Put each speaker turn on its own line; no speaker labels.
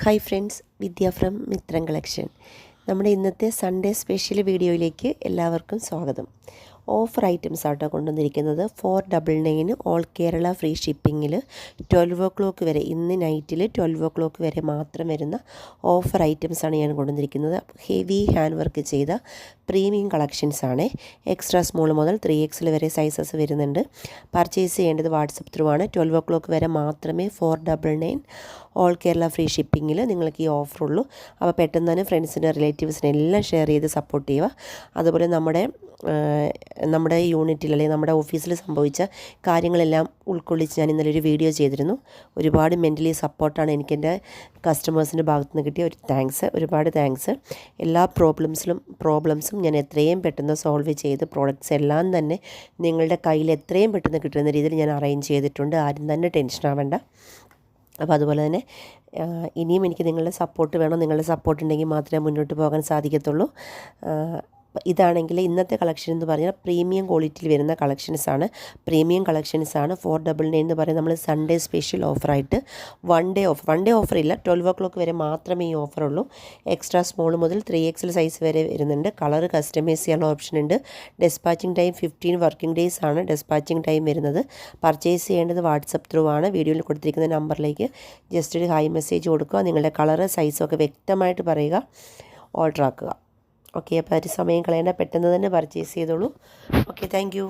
Hi friends, Vidya from Mithram collection. നമ്മുടെ ഇന്നത്തെ Sunday special വീഡിയോയിലേക്ക് എല്ലാവർക്കും സ്വാഗതം. ഓഫർ ഐറ്റംസ് ആട്ടോ കൊണ്ടുവന്നിരിക്കുന്നത്. 499 ഓൾ കേരള ഫ്രീ ഷിപ്പിങ്ങിൽ 12 വരെ, ഇന്ന് നൈറ്റിൽ 12 വരെ മാത്രം വരുന്ന ഓഫർ ഐറ്റംസാണ് ഞാൻ കൊണ്ടുവന്നിരിക്കുന്നത്. ഹെവി ഹാൻഡ് വർക്ക് ചെയ്ത പ്രീമിയം കളക്ഷൻസാണ്. എക്സ്ട്രാ സ്മോൾ മുതൽ 3XL വരെ സൈസസ് വരുന്നുണ്ട്. പർച്ചേസ് ചെയ്യേണ്ടത് വാട്സപ്പ് ത്രൂ ആണ്. 12 വരെ മാത്രമേ 499 ഓൾ കേരള ഫ്രീ ഷിപ്പിങ്ങിൽ നിങ്ങൾക്ക് ഈ ഓഫറുള്ളൂ. അപ്പോൾ പെട്ടെന്ന് തന്നെ ഫ്രണ്ട്സിന് റിലേറ്റീവ്സിനെ എല്ലാം ഷെയർ ചെയ്ത് സപ്പോർട്ട് ചെയ്യുക. അതുപോലെ നമ്മുടെ യൂണിറ്റിൽ അല്ലെങ്കിൽ നമ്മുടെ ഓഫീസിൽ സംഭവിച്ച കാര്യങ്ങളെല്ലാം ഉൾക്കൊള്ളിച്ച് ഞാൻ ഇന്നലെ ഒരു വീഡിയോ ചെയ്തിരുന്നു. ഒരുപാട് മെൻ്റലി സപ്പോർട്ടാണ് എനിക്ക് എൻ്റെ കസ്റ്റമേഴ്സിൻ്റെ ഭാഗത്തു നിന്ന് കിട്ടിയ. ഒരുപാട് താങ്ക്സ്. എല്ലാ പ്രോബ്ലംസും ഞാൻ എത്രയും പെട്ടെന്ന് സോൾവ് ചെയ്ത് പ്രോഡക്റ്റ്സ് എല്ലാം തന്നെ നിങ്ങളുടെ കയ്യിൽ എത്രയും പെട്ടെന്ന് കിട്ടുന്ന രീതിയിൽ ഞാൻ അറേഞ്ച് ചെയ്തിട്ടുണ്ട്. ആരും തന്നെ ടെൻഷൻ ആവേണ്ട. അപ്പോൾ അതുപോലെ തന്നെ ഇനിയും എനിക്ക് നിങ്ങളുടെ സപ്പോർട്ട് വേണം. നിങ്ങളുടെ സപ്പോർട്ട് ഉണ്ടെങ്കിൽ മാത്രമേ മുന്നോട്ട് പോകാൻ സാധിക്കത്തുള്ളൂ. ഇതാണെങ്കിൽ ഇന്നത്തെ കളക്ഷൻ എന്ന് പറഞ്ഞാൽ പ്രീമിയം ക്വാളിറ്റിയിൽ വരുന്ന കളക്ഷൻസാണ്. 499 എന്ന് പറയുന്നത് നമ്മൾ സൺഡേ സ്പെഷ്യൽ ഓഫറായിട്ട് വൺ ഡേ ഓഫർ ഇല്ല. 12 വരെ മാത്രമേ ഈ ഓഫറുള്ളൂ. എക്സ്ട്രാ സ്മോൾ മുതൽ 3XL സൈസ് വരെ വരുന്നുണ്ട്. കളർ കസ്റ്റമൈസ് ചെയ്യാനുള്ള ഓപ്ഷൻ ഉണ്ട്. ഡെസ്പാച്ചിങ് ടൈം 15 വർക്കിംഗ് ഡേയ്സ് ആണ് ഡെസ്പാച്ചിങ് ടൈം വരുന്നത്. പർച്ചേസ് ചെയ്യേണ്ടത് വാട്സപ്പ് ത്രൂ ആണ്. വീഡിയോയിൽ കൊടുത്തിരിക്കുന്ന നമ്പറിലേക്ക് ജസ്റ്റ് ഒരു ഹായ് മെസ്സേജ് കൊടുക്കുക. നിങ്ങളുടെ കളറ് സൈസൊക്കെ വ്യക്തമായിട്ട് പറയുക. ഓർഡർ ആക്കുക. ഓക്കെ, അപ്പോൾ ഒരു സമയം കളയേണ്ട, പെട്ടെന്ന് തന്നെ പർച്ചേസ് ചെയ്തോളൂ. Okay, thank